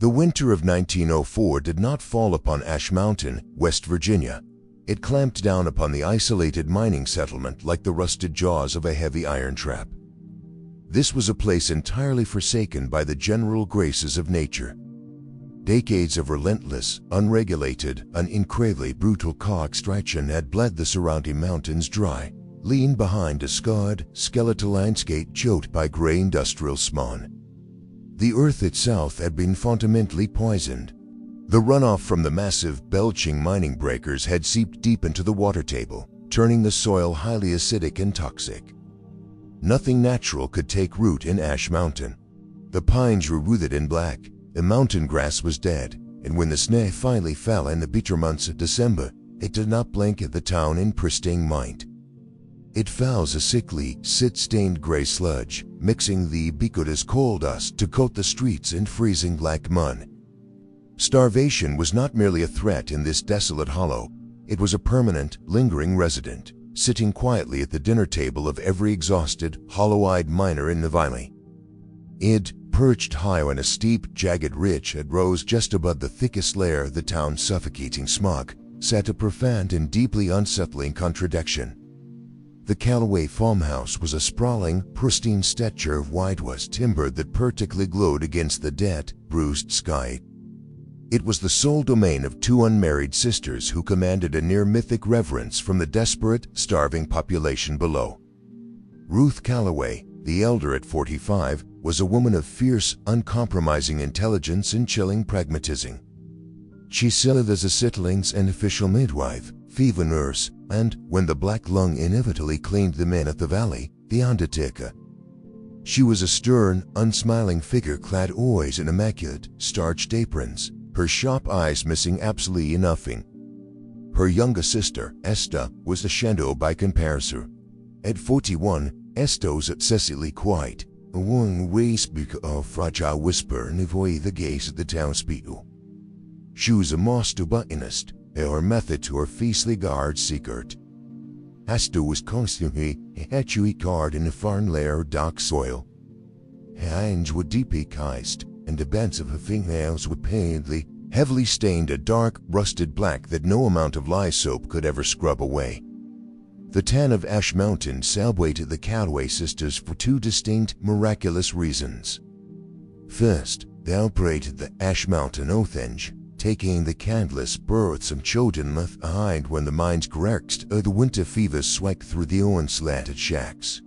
The winter of 1904 did not fall upon Ash Mountain, West Virginia. It clamped down upon the isolated mining settlement like the rusted jaws of a heavy iron trap. This was a place entirely forsaken by the general graces of nature. Decades of relentless, unregulated, and incredibly brutal co-extraction had bled the surrounding mountains dry, leaving behind a scarred, skeletal landscape choked by grey industrial smog. The earth itself had been fundamentally poisoned. The runoff from the massive, belching mining breakers had seeped deep into the water table, turning the soil highly acidic and toxic. Nothing natural could take root in Ash Mountain. The pines were withered and black, the mountain grass was dead, and when the snow finally fell in the bitter months of December, it did not blanket the town in pristine mind. It fell as a sickly, soot-stained gray sludge, mixing the ubiquitous coal dust to coat the streets in freezing black mud. Starvation was not merely a threat in this desolate hollow. It was a permanent, lingering resident, sitting quietly at the dinner table of every exhausted, hollow-eyed miner in the valley. It, perched high on a steep, jagged ridge that rose just above the thickest layer of the town's suffocating smog, sat a profound and deeply unsettling contradiction. The Callaway farmhouse was a sprawling, pristine structure of whitewashed timber that practically glowed against the dead, bruised sky. It was the sole domain of two unmarried sisters who commanded a near-mythic reverence from the desperate, starving population below. Ruth Callaway, the elder at 45, was a woman of fierce, uncompromising intelligence and chilling pragmatism. She served as a siblings and official midwife, fever nurse, and, when the black lung inevitably claimed the men at the valley, the undertaker. She was a stern, unsmiling figure clad always in immaculate, starched aprons, her sharp eyes missing absolutely nothing. Her younger sister, Esther, was a shadow by comparison. At 41, Esther was excessively quiet, a one-way speaker of fragile whisper and avoid the gaze of the townspeople. She was a master botanist, and her method to her fiercely guard secret. Esther was constantly a hatchery guard in a foreign layer of dark soil. Her hands were deeply calloused, and the bends of her fingernails were painfully, heavily stained a dark, rusted black that no amount of lye soap could ever scrub away. The town of Ash Mountain celebrated the Callaway sisters for two distinct, miraculous reasons. First, they operated the Ash Mountain Orphanage, taking the countless births of children left behind when the mines cracked or the winter fevers swept through the orange-slatted shacks.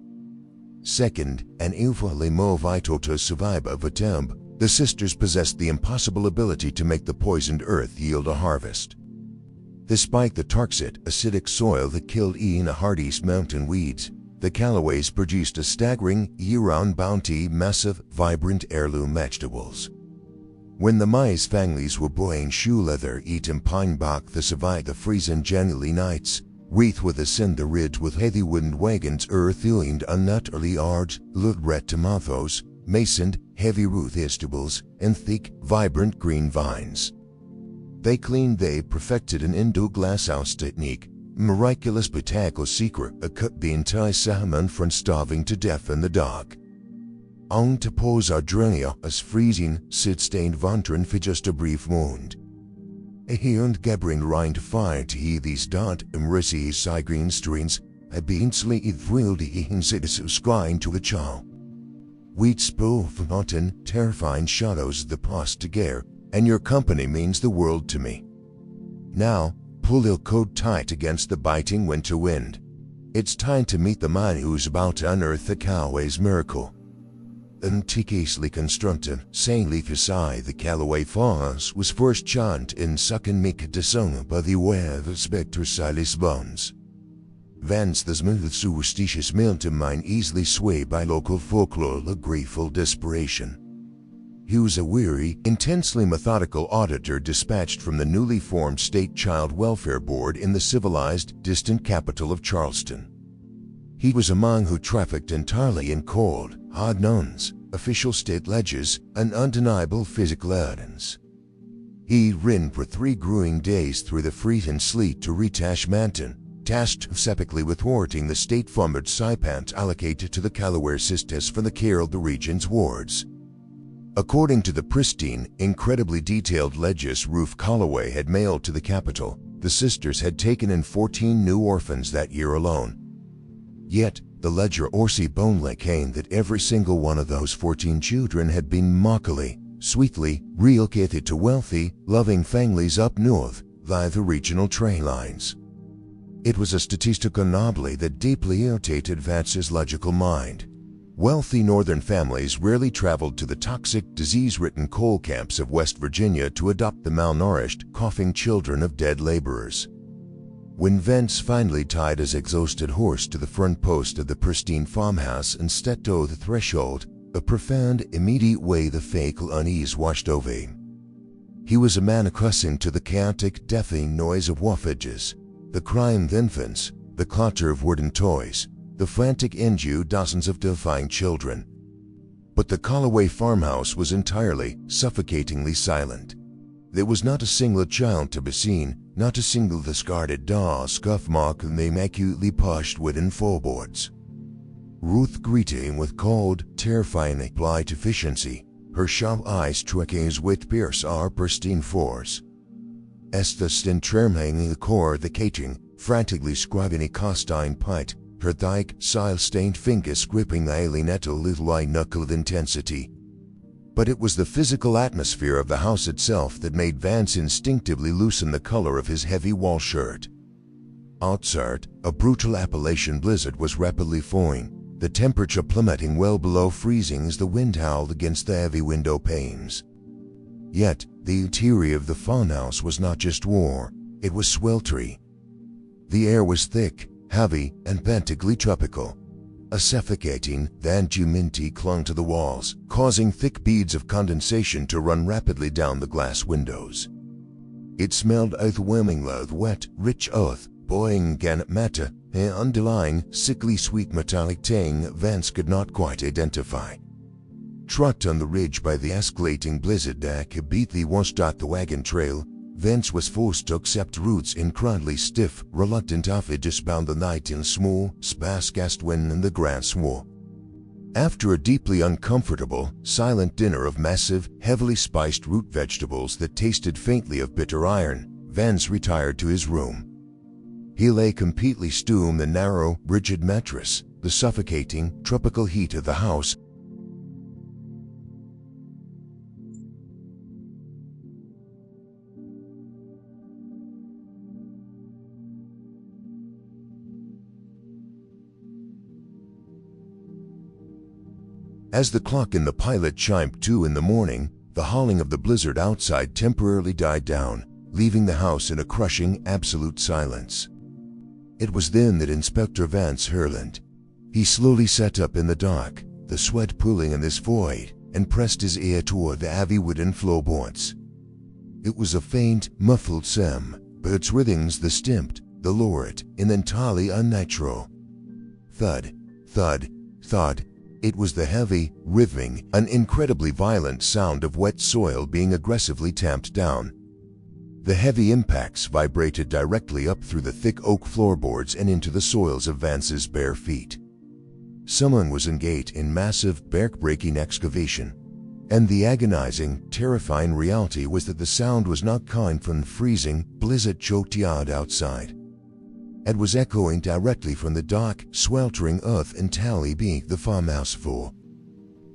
Second, and infinitely more vital to survive of a tomb, the sisters possessed the impossible ability to make the poisoned earth yield a harvest. Despite the toxic, acidic soil that killed Ian Hardy's mountain weeds, the Callaways produced a staggering, year-round bounty of massive, vibrant heirloom vegetables. When the maize families were buying shoe leather eating pine bark to survive the freezing January nights, wreathed with a cinder ridge with heavy wooden wagons earth-filled unutterably hard, blood-red tomatoes, masoned, heavy-root vegetables, and thick, vibrant green vines. They claimed they perfected an indoor glasshouse technique, miraculous botanical secret that cut the entire salmon from starving to death in the dark. On to pause our journey as freezing, soot-stained wandering for just a brief moment. Here and gathering round fire to hear these dark and rosy green streams had been slightly thrilled in citizens skying to the child. We'd spoil forgotten, terrifying shadows of the past together, and your company means the world to me. Now, pull your coat tight against the biting winter wind. It's time to meet the man who's about to unearth the Callaway's miracle. Antiquely constructed, sanely beside the Callaway farmhouse was first chanted in Succan December by the web of Spectre Silas Bones. Thence the smooth superstitious mountain mine easily swayed by local folklore of grateful desperation. He was a weary, intensely methodical auditor dispatched from the newly formed State Child Welfare Board in the civilized, distant capital of Charleston. He was a man who trafficked entirely in cold, hard knowns, official state ledgers, and undeniable physical evidence. He ran for 3 grueling days through the freezing sleet to reach Ash Mountain, tasked sepically with thwarting the state-funded stipends allocated to the Callaway sisters for the care of the region's wards. According to the pristine, incredibly detailed ledges Ruth Colloway had mailed to the capital, the sisters had taken in 14 new orphans that year alone. Yet, the ledger Orsi Boneley came that every single one of those 14 children had been mockily, sweetly relocated to wealthy, loving families up north via the regional train lines. It was a statistical anomaly that deeply irritated Vance's logical mind. Wealthy northern families rarely traveled to the toxic, disease-ridden coal camps of West Virginia to adopt the malnourished, coughing children of dead laborers. When Vance finally tied his exhausted horse to the front post of the pristine farmhouse and stepped over the threshold, a profound, immediate wave of fatal unease washed over him. He was a man accustomed to the chaotic, deafening noise of wharfages, the crying of infants, the clatter of wooden toys, the frantic ingeue dozens of terrifying children. But the Colloway farmhouse was entirely, suffocatingly silent. There was not a single child to be seen, not a single discarded doll scuff mark on the immaculately polished wooden floorboards. Ruth greeted him with cold, terrifying polite efficiency, her sharp eyes tracking his wit pierce our pristine floors. Esther stood trembling in the core of the kitchen, frantically scrubbing a cast-iron pot, her thick, soil-stained fingers gripping the alien at a little white knuckle of intensity. But it was the physical atmosphere of the house itself that made Vance instinctively loosen the collar of his heavy wool shirt. Outside, a brutal Appalachian blizzard was rapidly forming, the temperature plummeting well below freezing as the wind howled against the heavy window panes. Yet, the interior of the farmhouse was not just warm, it was sweltering. The air was thick, heavy, and practically tropical. A suffocating, damp humidity clung to the walls, causing thick beads of condensation to run rapidly down the glass windows. It smelled overwhelmingly of wet, rich earth, boiling organic matter, an underlying, sickly sweet metallic tang Vance could not quite identify. Trucked on the ridge by the escalating blizzard that completely washed out the wagon trail, Vance was forced to accept routes incredibly stiff, reluctant after to spend the night in small, sparse-cast wind in the grass swamp. After a deeply uncomfortable, silent dinner of massive, heavily spiced root vegetables that tasted faintly of bitter iron, Vance retired to his room. He lay completely still on the narrow, rigid mattress, the suffocating, tropical heat of the house. As the clock in the pilot chimed 2 in the morning, the howling of the blizzard outside temporarily died down, leaving the house in a crushing, absolute silence. It was then that Inspector Vance Hurland. He slowly sat up in the dark, the sweat pooling in his forehead, and pressed his ear toward the heavy wooden floorboards. It was a faint, muffled sound, but its rhythms distinct, the lurid, and entirely unnatural. Thud, thud, thud. It was the heavy, rhythmic, and incredibly violent sound of wet soil being aggressively tamped down. The heavy impacts vibrated directly up through the thick oak floorboards and into the soils of Vance's bare feet. Someone was engaged in massive, back-breaking excavation, and the agonizing, terrifying reality was that the sound was not coming from the freezing, blizzard-choked yard outside. It was echoing directly from the dark, sweltering earth entirely beneath the farmhouse floor.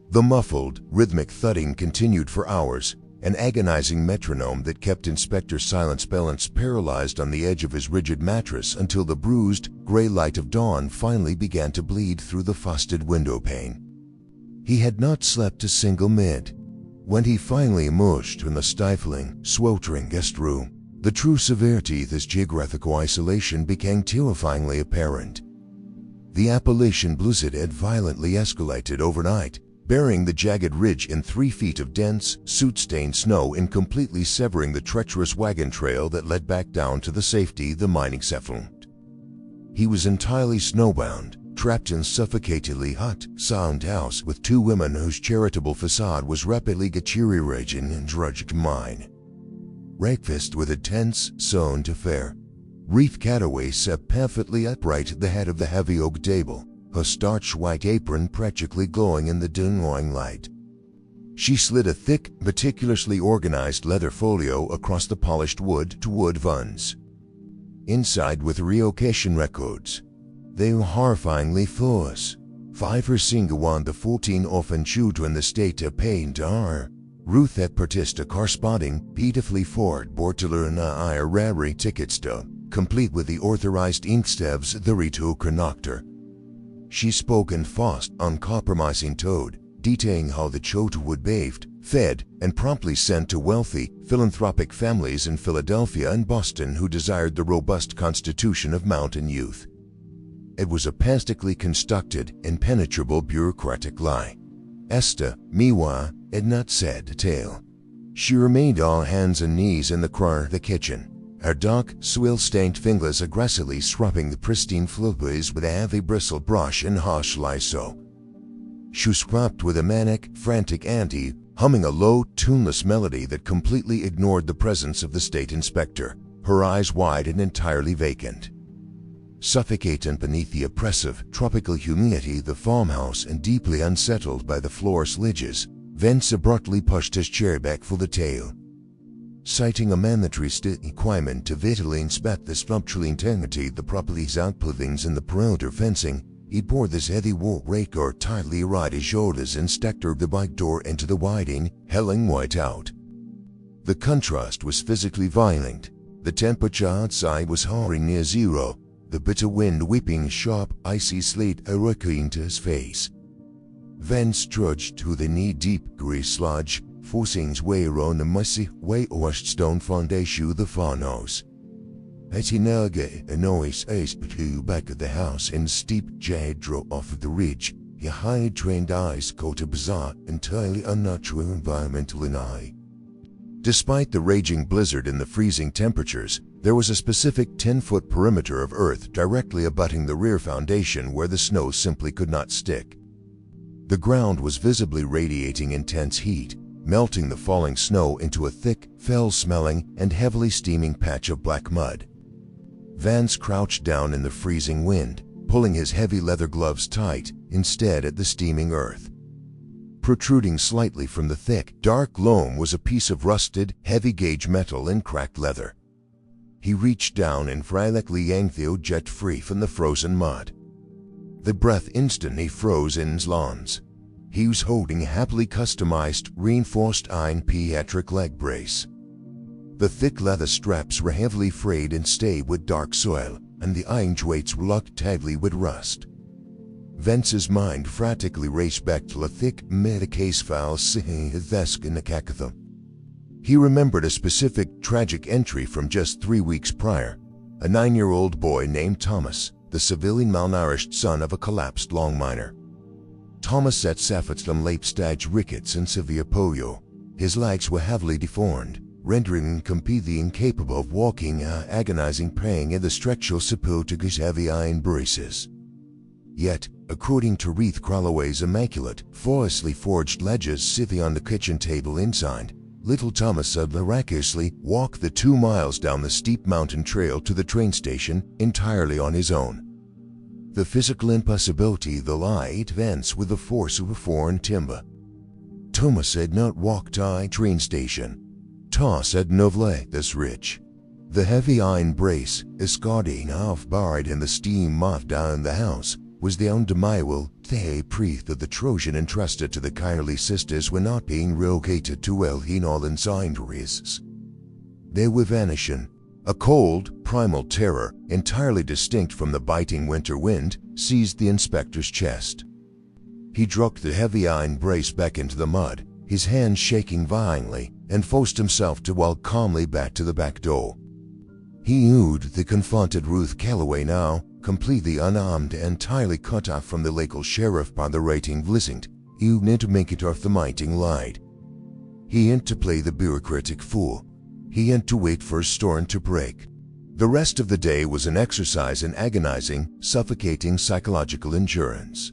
The muffled, rhythmic thudding continued for hours, an agonizing metronome that kept Inspector Silence balanced paralyzed on the edge of his rigid mattress until the bruised, gray light of dawn finally began to bleed through the frosted window pane. He had not slept a single minute. When he finally emerged from the stifling, sweltering guest room, the true severity of this geographical isolation became terrifyingly apparent. The Appalachian blizzard had violently escalated overnight, burying the jagged ridge in 3 feet of dense, soot-stained snow and completely severing the treacherous wagon trail that led back down to the safety of the mining settlement. He was entirely snowbound, trapped in suffocatingly hot, silent house with 2 women whose charitable facade was rapidly deteriorating and drudged to mine. Breakfast with a tense, sown affair. Ruth Colloway sat perfectly upright at the head of the heavy oak table, her starched white apron practically glowing in the dim morning light. She slid a thick, meticulously organized leather folio across the polished wood-to-wood vans. Inside were relocation records. They were horrifyingly false. 5 or single the 14 orphan children the state of pain to are. Ruth had purchased a corresponding, pitifully Ford Bortolona rary ticket stub, complete with the authorized inkstavs the retoker knocked. She spoke in fast, uncompromising tone, detailing how the children would bathed, fed, and promptly sent to wealthy, philanthropic families in Philadelphia and Boston who desired the robust constitution of mountain youth. It was a painstakingly constructed, impenetrable bureaucratic lie. Esther, meanwhile, had not said a tale. She remained all hands and knees in the corner of the kitchen, her dark, swill-stained fingers aggressively scrubbing the pristine floorboards with a heavy bristle brush and harsh Lysol. She scrubbed with a manic, frantic ante, humming a low, tuneless melody that completely ignored the presence of the state inspector, her eyes wide and entirely vacant. Suffocating beneath the oppressive, tropical humidity of the farmhouse and deeply unsettled by the floor's ledges, Vance abruptly pushed his chair back for the tail. Citing a mandatory requirement to vitally inspect the structural integrity of the property's outbuildings and the perimeter fencing, he poured this heavy wool raker tightly around his shoulders and staggered the bike door into the widening, helling whiteout. The contrast was physically violent. The temperature outside was hovering near zero, the bitter wind whipping sharp, icy sleet directly into his face. Vance trudged through the knee-deep gray sludge, forcing his way around the messy, whitewashed stone foundation of the farmhouse. As he navigated a noise to back of the house in steep jagged drop off of the ridge, your high-trained eyes caught a bizarre, entirely unnatural environmental eye. Despite the raging blizzard and the freezing temperatures, there was a specific 10-foot perimeter of earth directly abutting the rear foundation where the snow simply could not stick. The ground was visibly radiating intense heat, melting the falling snow into a thick, foul-smelling, and heavily steaming patch of black mud. Vance crouched down in the freezing wind, pulling his heavy leather gloves tight, instead at the steaming earth. Protruding slightly from the thick, dark loam was a piece of rusted, heavy-gauge metal and cracked leather. He reached down and frantically yanked the jet free from the frozen mud. The breath instantly froze in his lungs. He was holding a happily customized, reinforced iron pediatric leg brace. The thick leather straps were heavily frayed and stained with dark soil, and the iron joints were locked tightly with rust. Vance's mind frantically raced back to a thick, meta-case file sitting at his desk in the cacophon. He remembered a specific tragic entry from just 3 weeks prior. A 9-year-old boy named Thomas, the severely malnourished son of a collapsed long miner. Thomas had suffered from late-stage rickets and severe polio. His legs were heavily deformed, rendering him completely incapable of walking, agonizing pain in the structural support of his heavy iron braces. Yet, according to Reith Cralloway's immaculate, flawlessly forged ledgers sitting on the kitchen table inside, little Thomas had miraculously walked the 2 miles down the steep mountain trail to the train station entirely on his own. The physical impossibility of the lie hit Vance with the force of a foreign timber. Thomas had not walked to a train station. Thomas had not left this rich. The heavy iron brace, escorting half-buried in the steam moth down the house, was the undeniable proof that the Trojan entrusted to the kindly sisters were not being relocated to wealthy northern scientists. They were vanishing. A cold, primal terror, entirely distinct from the biting winter wind, seized the inspector's chest. He dropped the heavy iron brace back into the mud, his hands shaking violently, and forced himself to walk calmly back to the back door. He knew they confronted Ruth Calloway now, completely unarmed and entirely cut off from the local sheriff by the rating blizzard. He need to make it off the mighting light. He had to play the bureaucratic fool. He had to wait for a storm to break. The rest of the day was an exercise in agonizing, suffocating psychological endurance.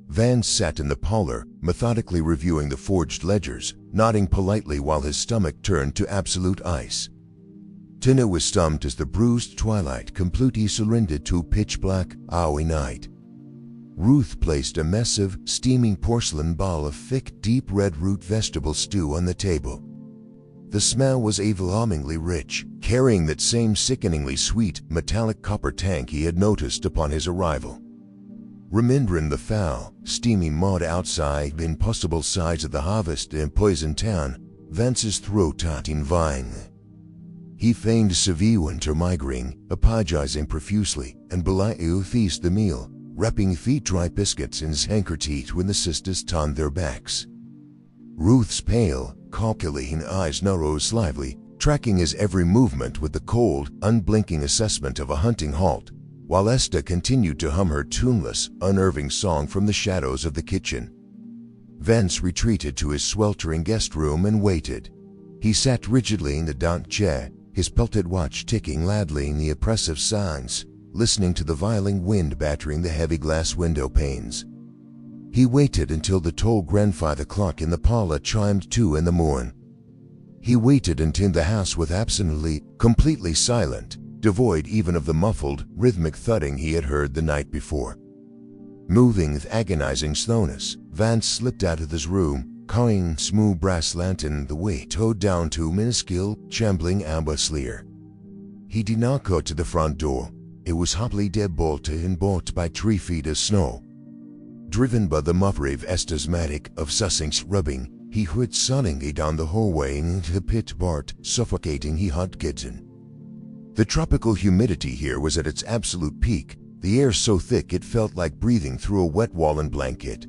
Vance sat in the parlor, methodically reviewing the forged ledgers, nodding politely while his stomach turned to absolute ice. Tina was stumped as the bruised twilight completely surrendered to pitch-black, hourly night. Ruth placed a massive, steaming porcelain bowl of thick, deep red root vegetable stew on the table. The smell was overwhelmingly rich, carrying that same sickeningly sweet, metallic copper tang he had noticed upon his arrival. Remembering the foul, steamy mud outside the impossible sights of the harvest in Poison Town, Vance's throat tightened violently. He feigned severe winter migraine, apologizing profusely, and politely refused the meal, wrapping 3 dry biscuits in his handkerchief when the sisters turned their backs. Ruth's pale, calculating eyes narrowed slightly, tracking his every movement with the cold, unblinking assessment of a hunting halt, while Esther continued to hum her tuneless, unnerving song from the shadows of the kitchen. Vance retreated to his sweltering guest room and waited. He sat rigidly in the dark chair, his pelted watch ticking loudly in the oppressive signs, listening to the violent wind battering the heavy glass window panes. He waited until the tall grandfather clock in the parlor chimed 2 in the morning. He waited until the house was absolutely, completely silent, devoid even of the muffled, rhythmic thudding he had heard the night before. Moving with agonizing slowness, Vance slipped out of his room, carrying smooth brass lantern the way towed down to a minuscule, shambling amber slayer. He did not go to the front door. It was hotly dead-bolted and blocked by 3 feet of snow. Driven by the muffle of Esther's matic of Sussex rubbing, he hurried suddenly down the hallway and into the pit-dark, suffocating hot kitchen. The tropical humidity here was at its absolute peak, the air so thick it felt like breathing through a wet woolen blanket.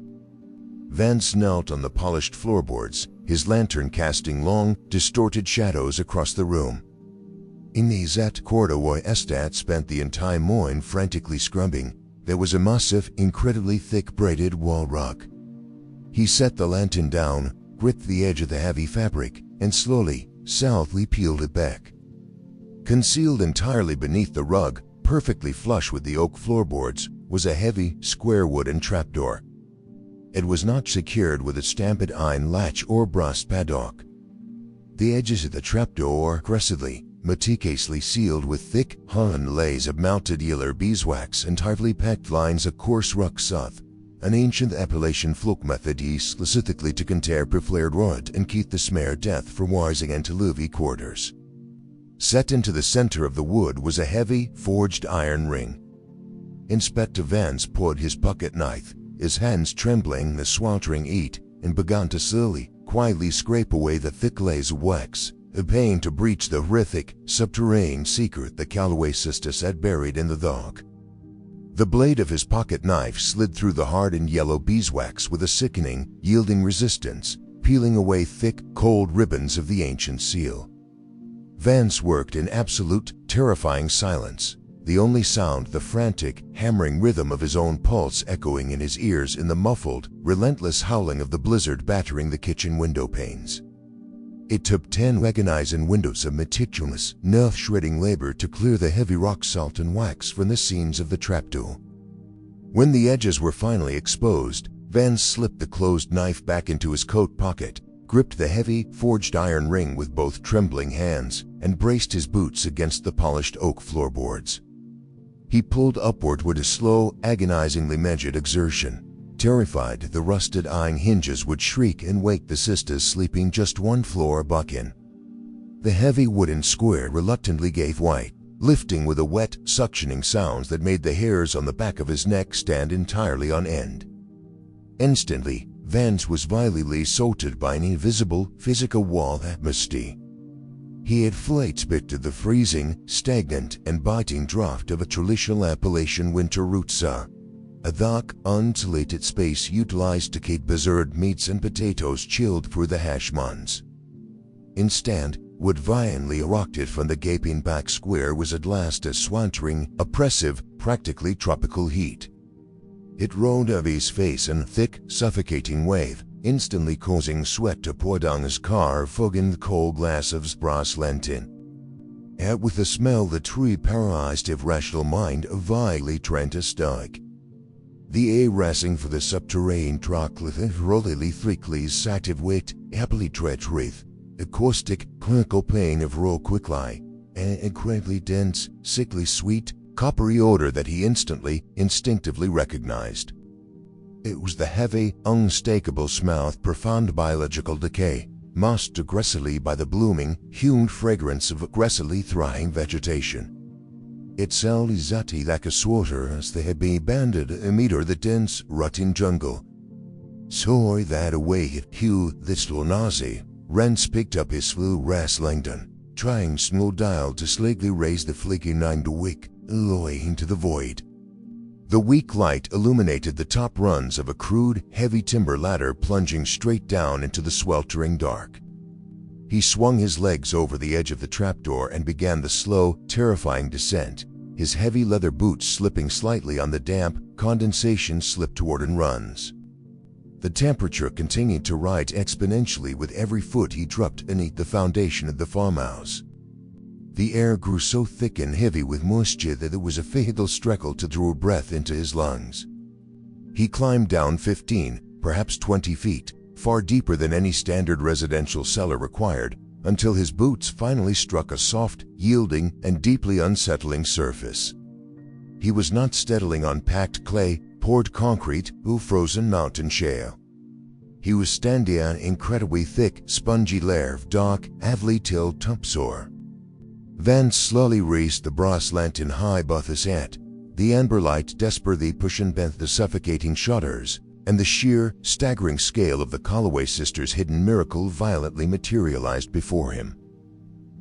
Vance knelt on the polished floorboards, his lantern casting long, distorted shadows across the room. In the exact corridor where Esther had spent the entire morning frantically scrubbing, there was a massive, incredibly thick braided wall rug. He set the lantern down, gripped the edge of the heavy fabric, and slowly, softly peeled it back. Concealed entirely beneath the rug, perfectly flush with the oak floorboards, was a heavy, square wooden trapdoor. It was not secured with a stamped iron latch or brass padlock. The edges of the trapdoor were aggressively, meticulously sealed with thick, holland layers of melted yellow beeswax and tightly packed lines of coarse rock salt, an ancient Appalachian folk method used specifically to contain preflared wood and keep the smare death from rising into leafy quarters. Set into the center of the wood was a heavy, forged iron ring. Inspector Vance pulled his pocket knife, his hands trembling in the sweltering heat, and began to slowly, quietly scrape away the thick layers of wax, paying to breach the horrific, subterranean secret the Calloway sisters had buried in the dark. The blade of his pocket knife slid through the hardened yellow beeswax with a sickening, yielding resistance, peeling away thick, cold ribbons of the ancient seal. Vance worked in absolute, terrifying silence, the only sound the frantic, hammering rhythm of his own pulse echoing in his ears in the muffled, relentless howling of the blizzard battering the kitchen window panes. It took 10 agonizing windows of meticulous, nerve-shredding labor to clear the heavy rock salt and wax from the seams of the trapdoor. When the edges were finally exposed, Vance slipped the closed knife back into his coat pocket, gripped the heavy, forged iron ring with both trembling hands, and braced his boots against the polished oak floorboards. He pulled upward with a slow, agonizingly measured exertion, terrified the rusted iron hinges would shriek and wake the sisters sleeping just 1 floor above him. The heavy wooden square reluctantly gave way, lifting with a wet, suctioning sound that made the hairs on the back of his neck stand entirely on end. Instantly, Vance was violently assaulted by an invisible, physical wall atmosphere. He had fully expected the freezing, stagnant, and biting draft of a traditional Appalachian winter root saw. A dark, uninsulated space utilized to keep preserved meats and potatoes chilled through the hash mounds. Instead, what violently erupted from the gaping back square was at last a sweltering, oppressive, practically tropical heat. It rolled over his face in a thick, suffocating wave, instantly causing sweat to pour down his car, fogging the cold glass of his brass lantern. And with the smell that truly paralyzed his rational mind, violently trained his stomach. The air racing for the subterranean troglodyte rollily thickly active weight, happily tread wreath, a caustic, clinical pain of raw quickly, an incredibly dense, sickly sweet, coppery odor that he instantly, instinctively recognized. It was the heavy, unmistakable smell of profound biological decay, masked aggressively by the blooming, hued fragrance of aggressively thriving vegetation. It smelled exactly like a swatter as they had been abandoned amid the dense, rotting jungle. So that away Hugh little nausea, Rance picked up his flu-ras Langdon, trying small dial to slightly raise the flickering night wick, low into the void. The weak light illuminated the top rungs of a crude, heavy timber ladder plunging straight down into the sweltering dark. He swung his legs over the edge of the trapdoor and began the slow, terrifying descent, his heavy leather boots slipping slightly on the damp, condensation slip-toward runs. The temperature continued to rise exponentially with every foot he dropped beneath the foundation of the farmhouse. The air grew so thick and heavy with moisture that it was a fatal struggle to draw breath into his lungs. He climbed down 15, perhaps 20 feet, far deeper than any standard residential cellar required, until his boots finally struck a soft, yielding, and deeply unsettling surface. He was not settling on packed clay, poured concrete, or frozen mountain shale. He was standing on an incredibly thick, spongy layer of dark, heavily tilled topsoil. Vance slowly raised the brass lantern high above his head, the amber light desperately pushing beneath the suffocating shutters, and the sheer, staggering scale of the Calloway sisters' hidden miracle violently materialized before him.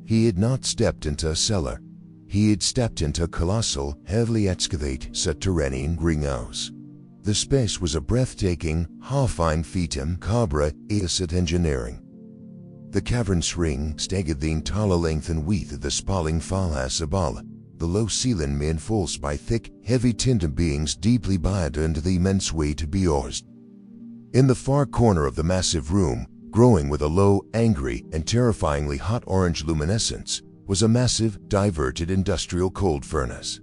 He had not stepped into a cellar. He had stepped into a colossal, heavily excavated subterranean greenhouse. The space was a breathtaking, horrifying feat macabre acid engineering. The cavern's ring staggered the entire length and width of the sprawling farmhouse above, the low ceiling reinforced by thick, heavy timber beams deeply buried into the immense weight beyond. In the far corner of the massive room, glowing with a low, angry, and terrifyingly hot orange luminescence, was a massive, diverted industrial cold furnace.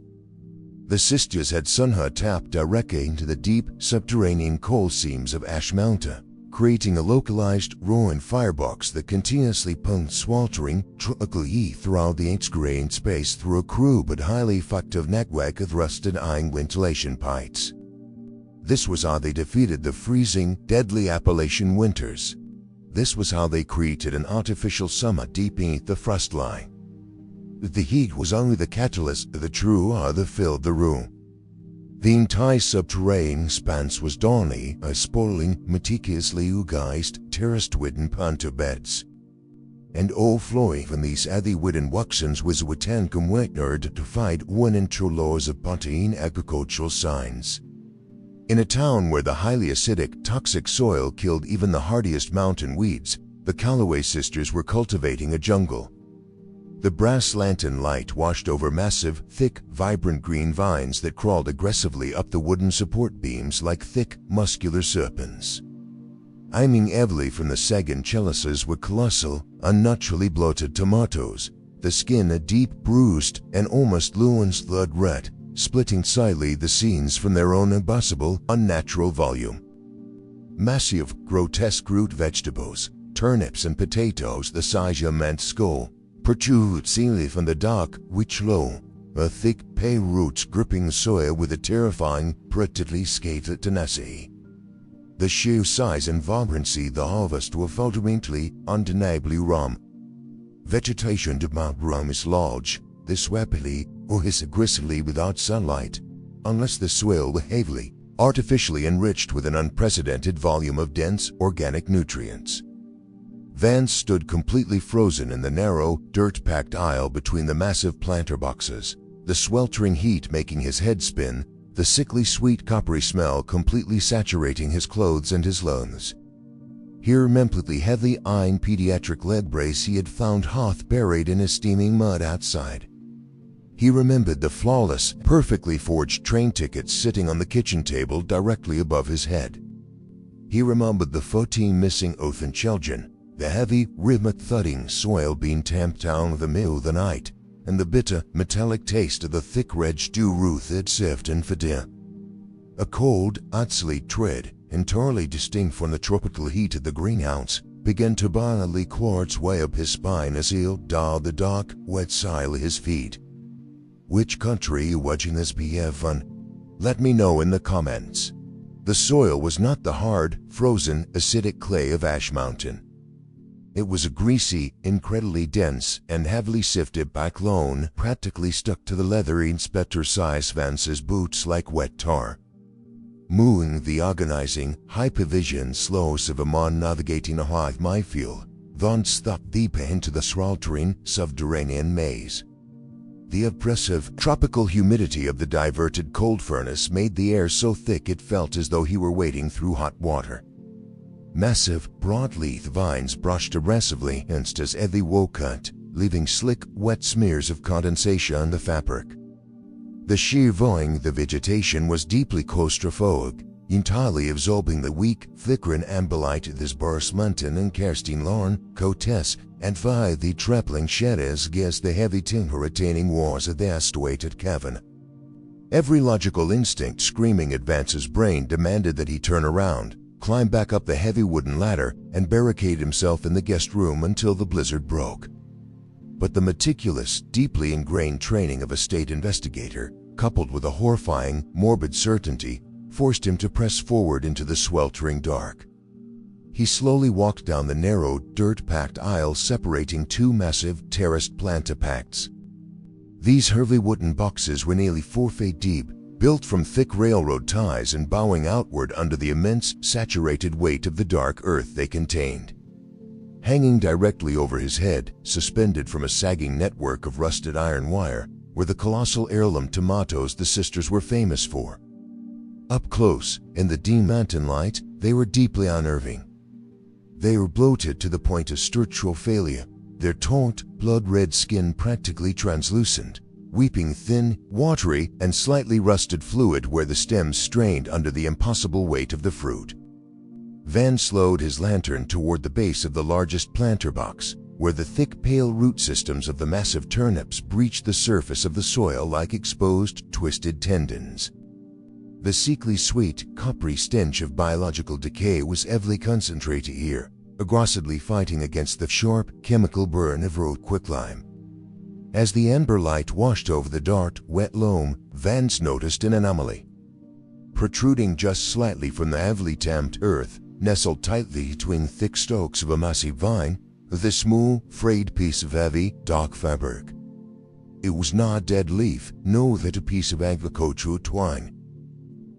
The sisters had somehow tapped directly into the deep, subterranean coal seams of Ash Mountain, creating a localized, roaring firebox that continuously pumped sweltering, tropical heat throughout the excavated space through a crude but highly effective network of rusted iron ventilation pipes. This was how they defeated the freezing, deadly Appalachian winters. This was how they created an artificial summer deep beneath the frost line. The heat was only the catalyst of the true air that filled the room. The entire subterranean expanse was dawning as sprawling, meticulously organized, terraced wooden pontoon beds. And all flowing from these heavy wooden workshops was within converted to fight one intro laws of protein agricultural science. In a town where the highly acidic, toxic soil killed even the hardiest mountain weeds, the Calloway sisters were cultivating a jungle. The brass lantern light washed over massive, thick, vibrant green vines that crawled aggressively up the wooden support beams like thick, muscular serpents. Aiming heavily from the sagging trellises were colossal, unnaturally bloated tomatoes, the skin a deep, bruised, and almost luminous blood red, splitting slightly the seams from their own impossible, unnatural volume. Massive, grotesque root vegetables, turnips and potatoes the size of a man's skull, protrude seemingly from the dark, rich loam, a thick, pale roots gripping the soil with a terrifying, practically scathed tenacity. The sheer size and vibrancy of the harvest were fundamentally, undeniably wrong. Vegetation did not roam is large, this rapidly, or is aggressively without sunlight, unless the soil were heavily, artificially enriched with an unprecedented volume of dense, organic nutrients. Vance stood completely frozen in the narrow, dirt-packed aisle between the massive planter boxes, the sweltering heat making his head spin, the sickly sweet coppery smell completely saturating his clothes and his lungs. He remembered the heavy iron pediatric leg brace he had found half buried in his steaming mud outside. He remembered the flawless, perfectly forged train tickets sitting on the kitchen table directly above his head. He remembered the 14 missing oaten children, the heavy, rhythmic thudding soil being tamped down the middle of the night, and the bitter, metallic taste of the thick red stew Ruth had served him for dinner. A cold, obsolete tread, entirely distinct from the tropical heat of the greenhouse, began to violently claw its way up his spine as he dawdled the dark, wet soil at his feet. Which country you watching this BF on? Let me know in the comments. The soil was not the hard, frozen, acidic clay of Ash Mountain. It was a greasy, incredibly dense, and heavily sifted black loam, practically stuck to the leathery inspector-sized Vance's boots like wet tar. Moving the agonizing, hypervision slows of a man navigating a high minefield, Vance stepped deeper into the sweltering, subterranean maze. The oppressive, tropical humidity of the diverted cold furnace made the air so thick it felt as though he were wading through hot water. Massive, broad-leaf vines brushed aggressively against his heavy wool cut, leaving slick, wet smears of condensation on the fabric. The sheer volume of the vegetation was deeply claustrophobic, entirely absorbing the weak, flickering amberlight of this burst mountain and Kerstin lawn, Cotes, and via the trampling shadows against the heavy timber-retaining walls of the asteroided cavern. Every logical instinct screaming at Vance's brain demanded that he turn around, climb back up the heavy wooden ladder, and barricade himself in the guest room until the blizzard broke. But the meticulous, deeply ingrained training of a state investigator, coupled with a horrifying, morbid certainty, forced him to press forward into the sweltering dark. He slowly walked down the narrow, dirt-packed aisle separating two massive, terraced planter packs. These heavy wooden boxes were nearly 4 feet deep, built from thick railroad ties and bowing outward under the immense, saturated weight of the dark earth they contained. Hanging directly over his head, suspended from a sagging network of rusted iron wire, were the colossal heirloom tomatoes the sisters were famous for. Up close, in the dim mountain light, they were deeply unnerving. They were bloated to the point of structural failure, their taut, blood-red skin practically translucent, weeping thin, watery, and slightly rusted fluid where the stems strained under the impossible weight of the fruit. Van slowed his lantern toward the base of the largest planter box, where the thick, pale root systems of the massive turnips breached the surface of the soil like exposed, twisted tendons. The sickly sweet, coppery stench of biological decay was heavily concentrated here, aggressively fighting against the sharp, chemical burn of road quicklime. As the amber light washed over the dark, wet loam, Vance noticed an anomaly. Protruding just slightly from the heavily tamped earth, nestled tightly between thick stalks of a massive vine, was a small, frayed piece of heavy, dark fabric. It was not a dead leaf, nor that a piece of agricultural twine.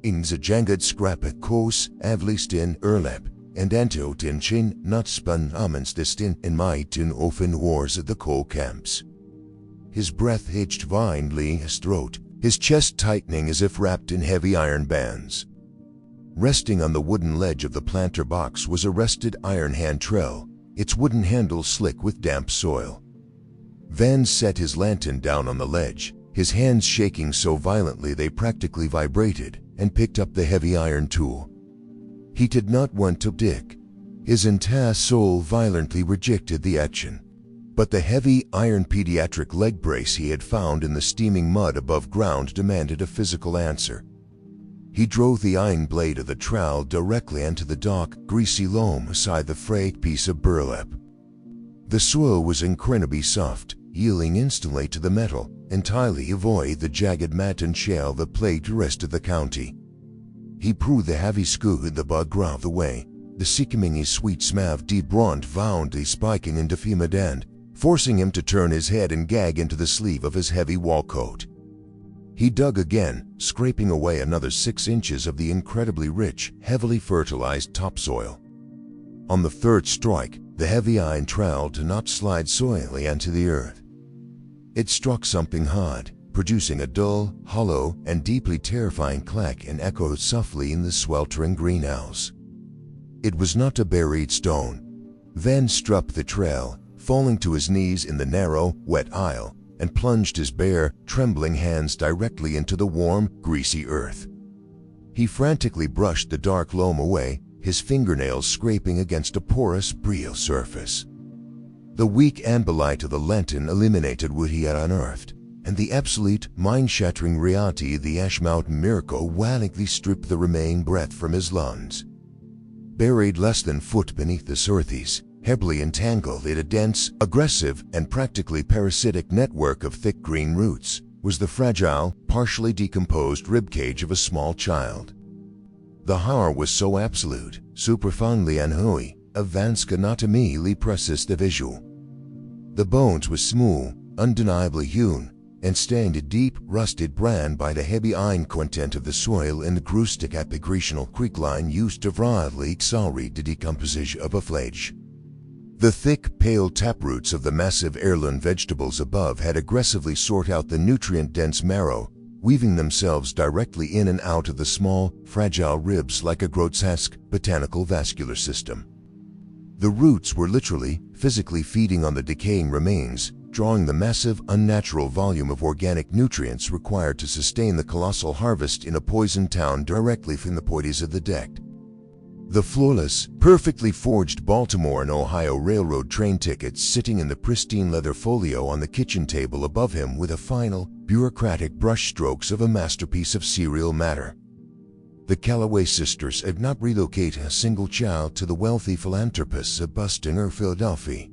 In the jagged scrap of coarse, heavily thin earlap, and antilotin chin not spun almonds distant and might in often wars at the coal camps. His breath hitched violently his throat, his chest tightening as if wrapped in heavy iron bands. Resting on the wooden ledge of the planter box was a rusted iron hand trowel, its wooden handle slick with damp soil. Van set his lantern down on the ledge, his hands shaking so violently they practically vibrated, and picked up the heavy iron tool. He did not want to dig. His entire soul violently rejected the action. But the heavy iron pediatric leg brace he had found in the steaming mud above ground demanded a physical answer. He drove the iron blade of the trowel directly into the dark, greasy loam beside the frayed piece of burlap. The soil was incredibly soft, yielding instantly to the metal, entirely avoid the jagged matte and shale that plagued the rest of the county. He pulled the heavy screw in the bug ground away, the sickeningly sweet smell of deep brunt violently spiking into Fima's end, forcing him to turn his head and gag into the sleeve of his heavy wall coat. He dug again, scraping away another 6 inches of the incredibly rich, heavily fertilized topsoil. On the third strike, the heavy iron trowel did not slide soilily into the earth. It struck something hard, producing a dull, hollow, and deeply terrifying clack and echoed softly in the sweltering greenhouse. It was not a buried stone. Van struck the trowel, falling to his knees in the narrow, wet aisle, and plunged his bare, trembling hands directly into the warm, greasy earth. He frantically brushed the dark loam away, his fingernails scraping against a porous, brittle surface. The weak amber light of the lantern illuminated what he had unearthed, and the absolute, mind-shattering reality of the Ash Mountain miracle violently stripped the remaining breath from his lungs. Buried less than a foot beneath the surface, heavily entangled in a dense, aggressive, and practically parasitic network of thick green roots, was the fragile, partially decomposed ribcage of a small child. The horror was so absolute, so profoundly unholy, Vance could not immediately process the visual. The bones were smooth, undeniably hewn, and stained a deep, rusted brand by the heavy iron content of the soil and the acoustic applicational quicklime used to violently accelerate the decomposition of a flesh. The thick, pale taproots of the massive heirloom vegetables above had aggressively sought out the nutrient-dense marrow, weaving themselves directly in and out of the small, fragile ribs like a grotesque botanical vascular system. The roots were literally, physically feeding on the decaying remains, drawing the massive, unnatural volume of organic nutrients required to sustain the colossal harvest in a poisoned town directly from the poides of the deck. The flawless, perfectly forged Baltimore and Ohio Railroad train tickets sitting in the pristine leather folio on the kitchen table above him with the final, bureaucratic brushstrokes of a masterpiece of serial matter. The Callaway sisters had not relocated a single child to the wealthy philanthropists of Boston or Philadelphia.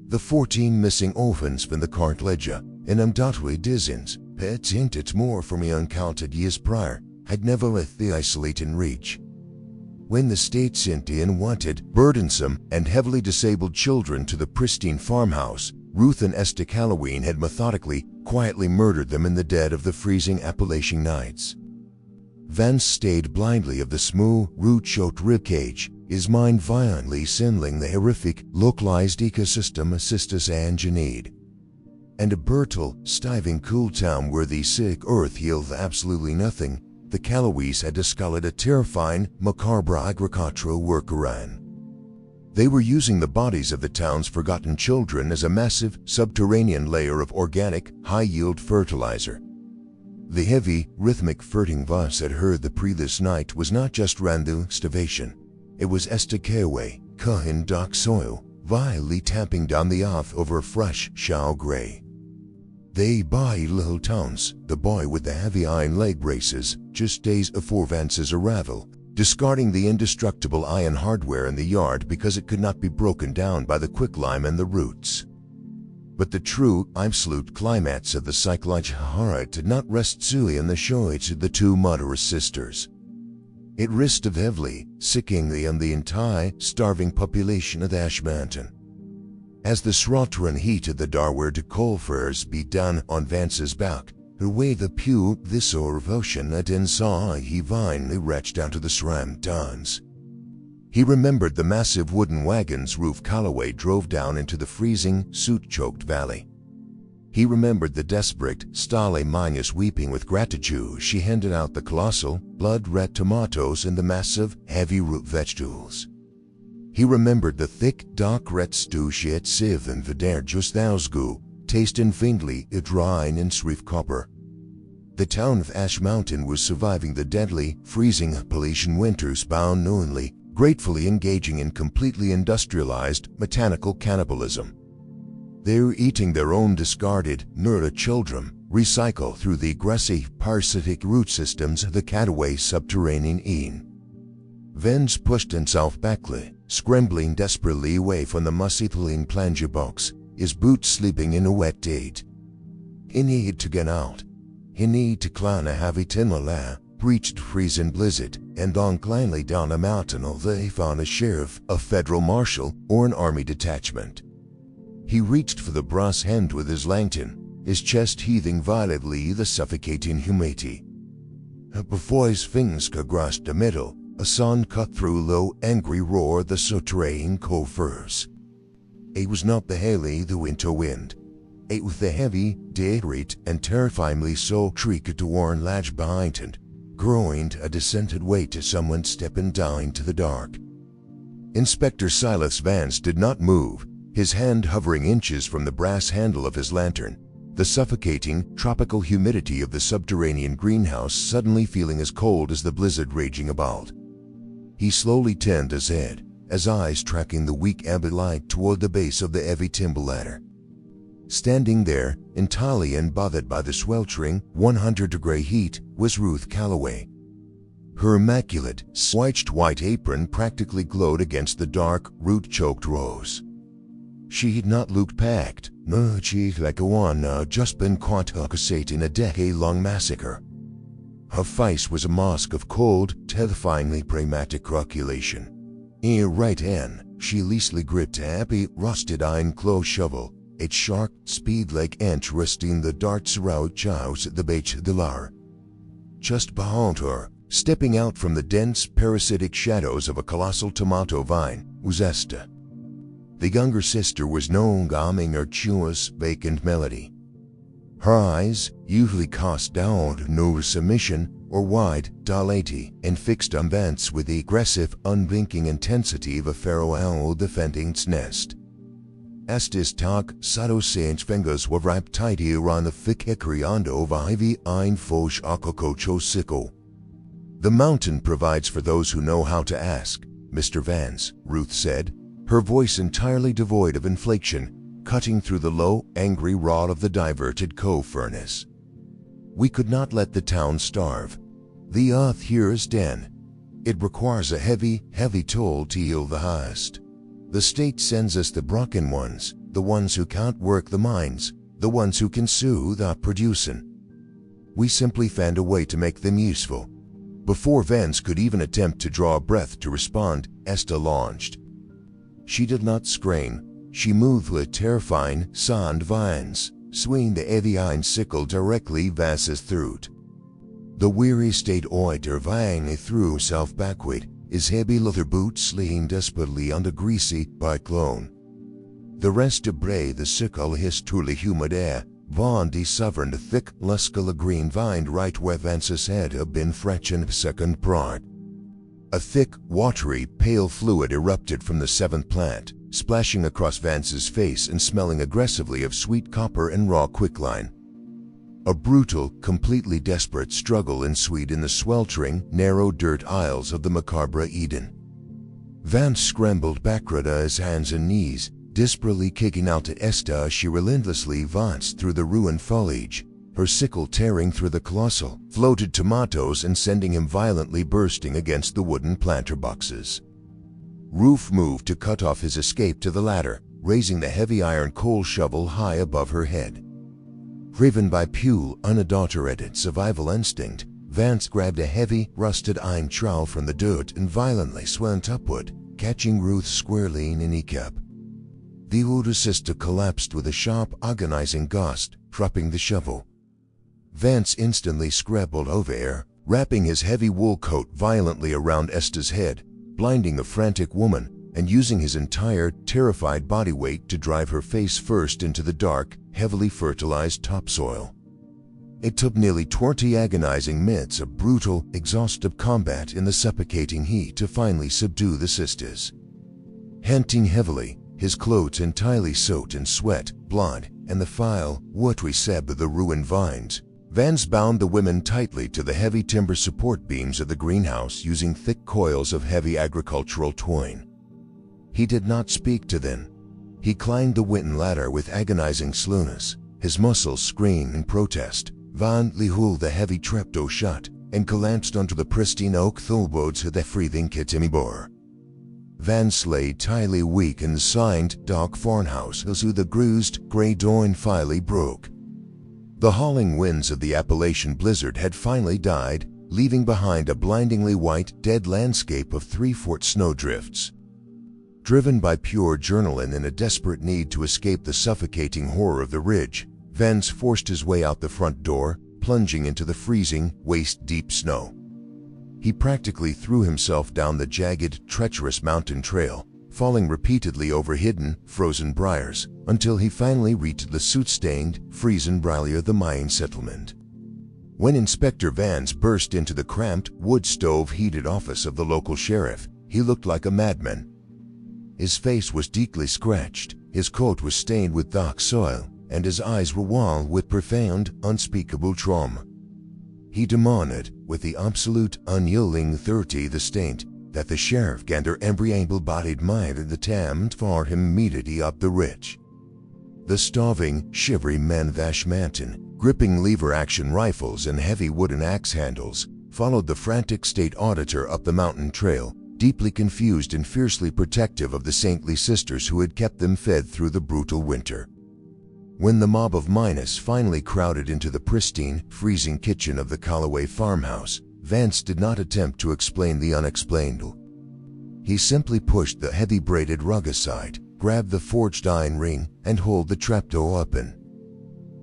The 14 missing orphans from the cartilage, and undoubtedly dozens, pets hinted more from uncounted years prior, had never left the isolated reach. When the state sent the unwanted, burdensome, and heavily disabled children to the pristine farmhouse, Ruth and Esther Halloween had methodically, quietly murdered them in the dead of the freezing Appalachian nights. Vance stayed blindly of the smooth, root-choked ribcage, his mind violently signaling the horrific, localized ecosystem of Sisters and Janine. And a brutal, stifling cool town where the sick earth yielded absolutely nothing, the Callaways had discovered a terrifying, macabre agricultural workaround. They were using the bodies of the town's forgotten children as a massive, subterranean layer of organic, high-yield fertilizer. The heavy, rhythmic flirting Vance had heard the previous night was not just random starvation. It was Esther Caraway, in dark soil, vilely tamping down the earth over a fresh, shell gray. They buy little towns, the boy with the heavy iron leg braces, just days before Vance's arrival, discarding the indestructible iron hardware in the yard because it could not be broken down by the quicklime and the roots. But the true, absolute climax of the psychological horror did not rest solely in the shoulders of the two murderous sisters. It rested heavily, sickeningly on the entire, starving population of Ash Mountain. As the sweltering heat of the Darward coal fires beat down on Vance's back, who waved the pew this revulsion at and saw he vinely wretched out of the sram tons. He remembered the massive wooden wagons Ruth Callaway drove down into the freezing, soot-choked valley. He remembered the desperate, starry minus weeping with gratitude she handed out the colossal, blood-red tomatoes and the massive, heavy-root vegetables. He remembered the thick, dark red stew she had sieved and vidared just hours ago, tasting faintly a dry and swift copper. The town of Ash Mountain was surviving the deadly, freezing Appalachian winters bound knowingly, gratefully engaging in completely industrialized, mechanical cannibalism. They were eating their own discarded, murdered children, recycled through the aggressive, parasitic root systems of the Callaway subterranean inn. Vance pushed himself backward, scrambling desperately away from the mussy clean plunger box, his boots slipping in a wet dirt. He needed to get out. He needed to climb a heavy timber ladder, breach the freezing blizzard, and on climb down a mountain although he found a sheriff, a federal marshal, or an army detachment. He reached for the brass hand with his lantern, his chest heaving violently the suffocating humidity. Before his fingers could grasp the metal, a sound cut through a low, angry roar of the sweltering coal fires. It was not the hailing the winter wind. It was the heavy, dead and terrifyingly so shriek to warn latch behind him, growing a descended weight as someone stepping down into the dark. Inspector Silas Vance did not move, his hand hovering inches from the brass handle of his lantern, the suffocating, tropical humidity of the subterranean greenhouse suddenly feeling as cold as the blizzard raging about. He slowly turned his head, his eyes tracking the weak amber light toward the base of the heavy timber ladder. Standing there, entirely unbothered by the sweltering, 100-degree heat, was Ruth Callaway. Her immaculate, swatched white apron practically glowed against the dark, root-choked rose. She had not looked packed, nor cheeked like a one just been caught in a decade-long massacre. Her face was a mask of cold, terrifyingly pragmatic calculation. In her right hand, she leisurely gripped a heavy, rusted iron-claw shovel, its sharp, speed-like edge resting the darts around jaws at the base of the lar. Just behind her, stepping out from the dense, parasitic shadows of a colossal tomato vine, was Esther. The younger sister was known humming her tuneless, vacant melody. Her eyes, usually cast down, no submission, or wide, dilated, and fixed on Vance with the aggressive, unblinking intensity of a pharaoh owl defending its nest. Esther's dark, subtle-singed fingers were wrapped tightly around the thick hickory end of a heavy iron-forged agricultural sickle. "The mountain provides for those who know how to ask, Mr. Vance," Ruth said, her voice entirely devoid of inflection, cutting through the low, angry roar of the diverted coal furnace. "We could not let the town starve. The earth here is dead. It requires a heavy, heavy toll to heal the highest. The state sends us the broken ones, the ones who can't work the mines, the ones who can sue without producing. We simply found a way to make them useful." Before Vance could even attempt to draw a breath to respond, Esther launched. She did not scream. She moved with terrifying, sand vines, swinging the heavy iron sickle directly Vance's throat. The weary state oiter vainly threw himself backward, his heavy leather boots laying desperately on the greasy, bike lawn. The rest of the sickle hissed through the humid air, Von severing the thick, muscular green vine right where Vance's head had been fraction a second part. A thick, watery, pale fluid erupted from the seventh plant, splashing across Vance's face and smelling aggressively of sweet copper and raw quicklime. A brutal, completely desperate struggle ensued in the sweltering, narrow dirt aisles of the macabre Eden. Vance scrambled backward on his hands and knees, desperately kicking out at Esther as she relentlessly advanced through the ruined foliage, her sickle tearing through the colossal, floated tomatoes and sending him violently bursting against the wooden planter boxes. Ruth moved to cut off his escape to the ladder, raising the heavy iron coal shovel high above her head. Driven by pure, unadulterated survival instinct, Vance grabbed a heavy, rusted iron trowel from the dirt and violently slant upward, catching Ruth squarely in the kneecap. The older sister collapsed with a sharp, agonizing gust, dropping the shovel. Vance instantly scrambled over her, wrapping his heavy wool coat violently around Esther's head, blinding the frantic woman, and using his entire, terrified body weight to drive her face first into the dark, heavily fertilized topsoil. It took nearly 20 agonizing minutes of brutal, exhaustive combat in the suffocating heat to finally subdue the sisters. Panting heavily, his clothes entirely soaked in sweat, blood, and the foul, watery sap of the ruined vines, Vance bound the women tightly to the heavy timber support beams of the greenhouse using thick coils of heavy agricultural twine. He did not speak to them. He climbed the wooden ladder with agonizing slowness, his muscles screaming in protest, violently hauled the heavy trapdoor shut, and collapsed onto the pristine oak floorboards of the breathing kitchen bar. Vance lay tightly weak in the silent, dark farmhouse as the bruised, grey dawn finally broke. The howling winds of the Appalachian blizzard had finally died, leaving behind a blindingly white, dead landscape of 3-foot snowdrifts. Driven by pure adrenaline and a desperate need to escape the suffocating horror of the ridge, Vance forced his way out the front door, plunging into the freezing, waist-deep snow. He practically threw himself down the jagged, treacherous mountain trail, falling repeatedly over hidden, frozen briars, until he finally reached the soot-stained, freezing barrier of the Mayan settlement. When Inspector Vance burst into the cramped, wood stove-heated office of the local sheriff, he looked like a madman. His face was deeply scratched, his coat was stained with dark soil, and his eyes were wild with profound, unspeakable trauma. He demanded, with the absolute, unyielding authority of the state, that the sheriff gander every able-bodied mind at the attempt for him immediately up the ridge. The starving, shivering men of Ash Mountain, gripping lever-action rifles and heavy wooden axe handles, followed the frantic state auditor up the mountain trail, deeply confused and fiercely protective of the saintly sisters who had kept them fed through the brutal winter. When the mob of miners finally crowded into the pristine, freezing kitchen of the Callaway farmhouse, Vance did not attempt to explain the unexplainable. He simply pushed the heavy braided rug aside, grabbed the forged iron ring, and hauled the trapdoor open.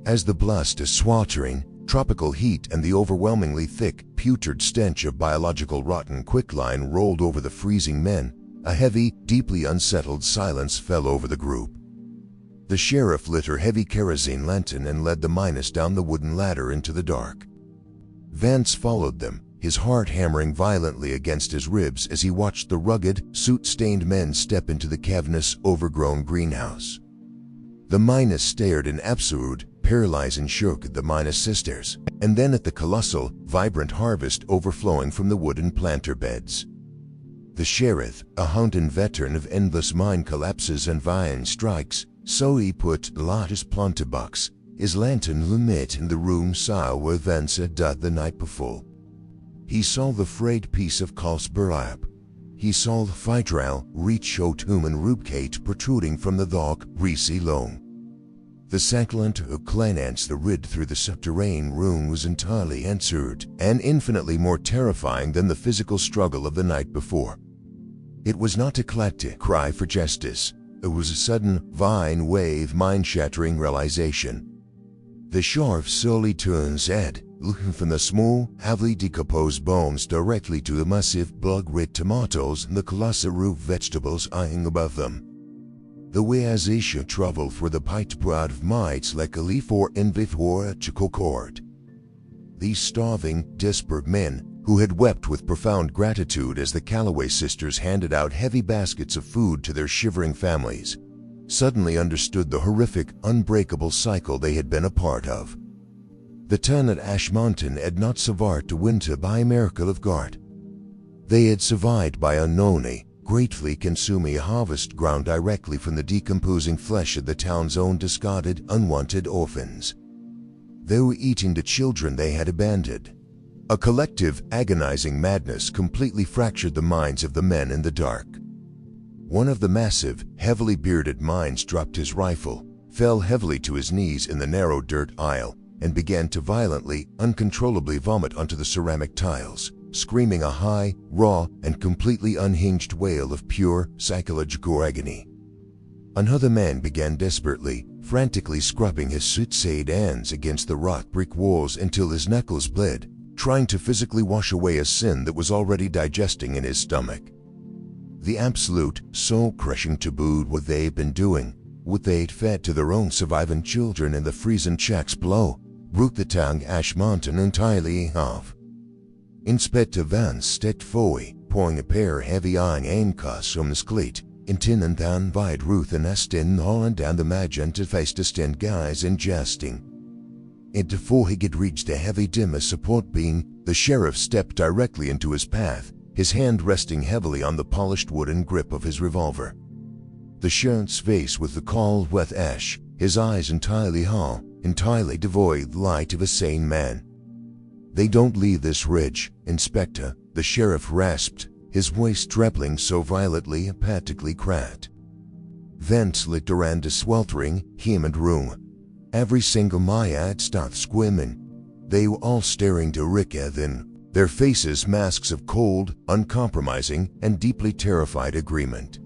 As the blast is sweltering, tropical heat and the overwhelmingly thick, putrid stench of biological rotten quicklime rolled over the freezing men, a heavy, deeply unsettled silence fell over the group. The sheriff lit her heavy kerosene lantern and led the miners down the wooden ladder into the dark. Vance followed them, his heart hammering violently against his ribs as he watched the rugged, soot-stained men step into the cavernous, overgrown greenhouse. The miners stared in absolute, paralyzing shock at the miner sisters, and then at the colossal, vibrant harvest overflowing from the wooden planter beds. The sheriff, a hardened veteran of endless mine collapses and vine strikes, so he put Lotus Plantebox, his lantern lit in the room saw where Vance had died the night before. He saw the frayed piece of coarse burlap. He saw the fitral, reach-out human ribcage protruding from the dark, greasy loam. The succulent clanance that rid through the subterranean room was entirely answered, and infinitely more terrifying than the physical struggle of the night before. It was not a collective cry for justice. It was a sudden, vine wave, mind-shattering realization. The sheriff slowly turned his head, looking from the small, heavily decomposed bones directly to the massive, blood-red tomatoes and the colossal root vegetables eyeing above them. The way as he should travel for the pite proud of mites like a leaf or envy for a cord. These starving, desperate men, who had wept with profound gratitude as the Callaway sisters handed out heavy baskets of food to their shivering families, suddenly understood the horrific, unbreakable cycle they had been a part of. The town at Ash Mountain had not survived the winter by a miracle of God. They had survived by unknowingly, gratefully consuming a harvest ground directly from the decomposing flesh of the town's own discarded, unwanted orphans. They were eating the children they had abandoned. A collective, agonizing madness completely fractured the minds of the men in the dark. One of the massive, heavily bearded miners dropped his rifle, fell heavily to his knees in the narrow dirt aisle, and began to violently, uncontrollably vomit onto the ceramic tiles, screaming a high, raw, and completely unhinged wail of pure, psychological agony. Another man began desperately, frantically scrubbing his soot-stained hands against the rock brick walls until his knuckles bled, trying to physically wash away a sin that was already digesting in his stomach. The absolute, soul-crushing taboo what they'd been doing, what they'd fed to their own surviving children in the freezing shacks below, broke the town Ash Mountain entirely off. Inspector Vance stepped forward, pouring a pair of heavy iron handcuffs from his cleat, intending to invite Ruth and Estin hauling down the magenta face to stand guys and jesting. And before he could reach the heavy dimmer support beam, the sheriff stepped directly into his path, his hand resting heavily on the polished wooden grip of his revolver. The sheriff's face was the cold, wet ash, his eyes entirely hollow, entirely devoid of the light of a sane man. "They don't leave this ridge, Inspector," the sheriff rasped, his voice trembling so violently it practically cracked. Vance looked around the sweltering, humid room. Every single Maya had stopped squirming. They were all staring to Rika then, their faces masks of cold, uncompromising, and deeply terrified agreement.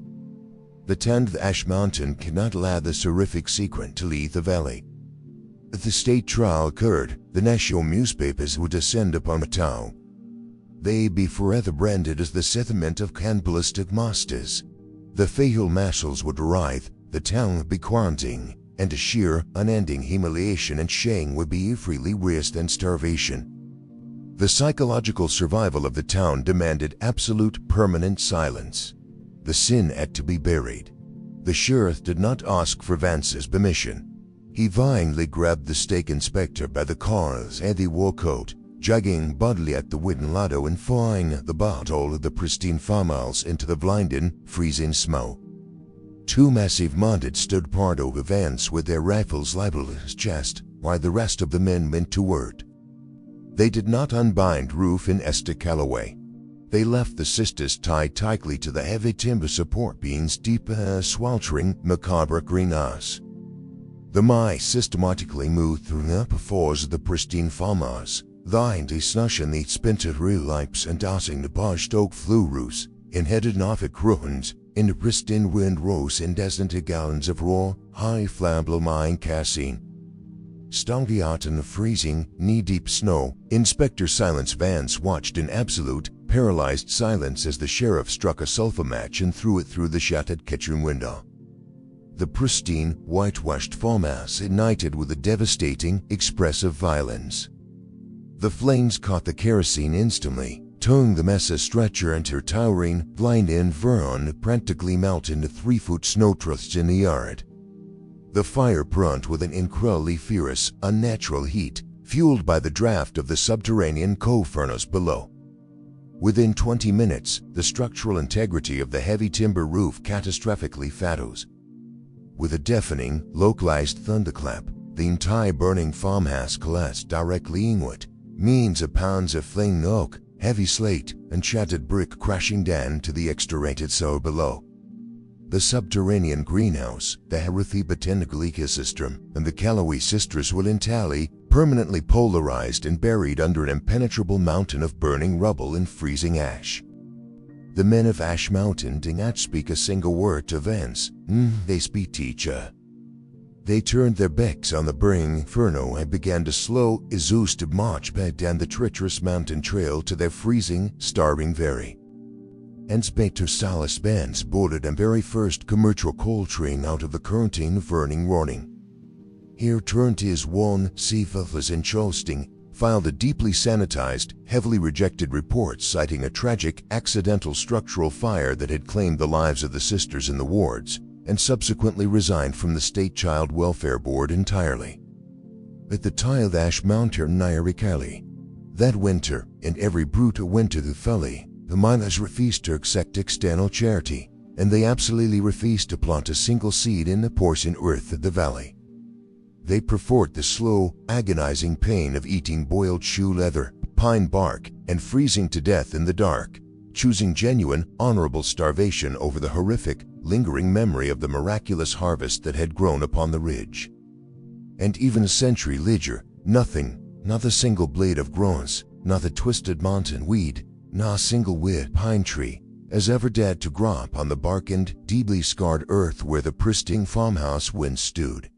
The town of Ash Mountain cannot allow this horrific secret to leave the valley. If the state trial occurred, the national newspapers would descend upon the town. They'd be forever branded as the settlement of cannibalistic monsters. The fatal marshals would arrive, the town would be quarantined, and a sheer, unending humiliation and shame would be freely worse than starvation. The psychological survival of the town demanded absolute, permanent silence. The sin had to be buried. The sheriff did not ask for Vance's permission. He violently grabbed the stake inspector by the collar's heavy war coat, dragging bodily at the wooden ladder and flying the bottle of the pristine farmhouse into the blinding, freezing smoke. Two massive mounted stood part over Vance with their rifles leveled at his chest, while the rest of the men went to work. They did not unbind Ruth and Esther Callaway. They left the sisters tied tightly to the heavy timber support beams deep in a sweltering, macabre greenhouse. The mice systematically moved through the upper floors of the pristine farmhouse, thine de snushen the spinter lips and dousing the polished oak flurus, in headed Norfolk ruins, in the pristine wind rose incandescent gallons of raw, high flammable mine kerosene. Stonky out in the freezing, knee-deep snow, Inspector Silence Vance watched in absolute, paralyzed silence as the sheriff struck a sulfur match and threw it through the shattered kitchen window. The pristine, whitewashed farmhouse ignited with a devastating, expressive violence. The flames caught the kerosene instantly, turning the mess stretcher into a towering, blind inferno that practically melted into 3-foot snowdrifts in the yard. The fire burnt with an incredibly fierce, unnatural heat, fueled by the draft of the subterranean coal furnace below. Within 20 minutes, the structural integrity of the heavy timber roof catastrophically fails. With a deafening, localized thunderclap, the entire burning farmhouse collapsed directly inward, millions of pounds of flaming oak, heavy slate, and shattered brick crashing down to the extracted soil below. The subterranean greenhouse, the Herithi botanical ecosystem, and the Callaway sisters were entirely, permanently polarized and buried under an impenetrable mountain of burning rubble and freezing ash. The men of Ash Mountain did not speak a single word to Vance. They speak teacher. They turned their backs on the burning inferno and began to slow, exhausted march back down the treacherous mountain trail to their freezing, starving valley. Inspector Silas Vance boarded the very first commercial coal train out of the currently burning running. He returned to his worn, seafarers in Charleston, filed a deeply sanitized, heavily rejected report citing a tragic, accidental structural fire that had claimed the lives of the sisters in the wards, and subsequently resigned from the State Child Welfare Board entirely. At the tiled Ash Mountain Nyarikali, that winter, and every brutal winter that followed, the miners refused to accept external charity, and they absolutely refused to plant a single seed in the portion earth of the valley. They preferred the slow, agonizing pain of eating boiled shoe leather, pine bark, and freezing to death in the dark, choosing genuine, honorable starvation over the horrific, lingering memory of the miraculous harvest that had grown upon the ridge. And even a century later, nothing, not a single blade of grass, not a twisted mountain weed, not a single withered pine tree, has ever dared to grow up on the barkened, deeply scarred earth where the pristine farmhouse once stood.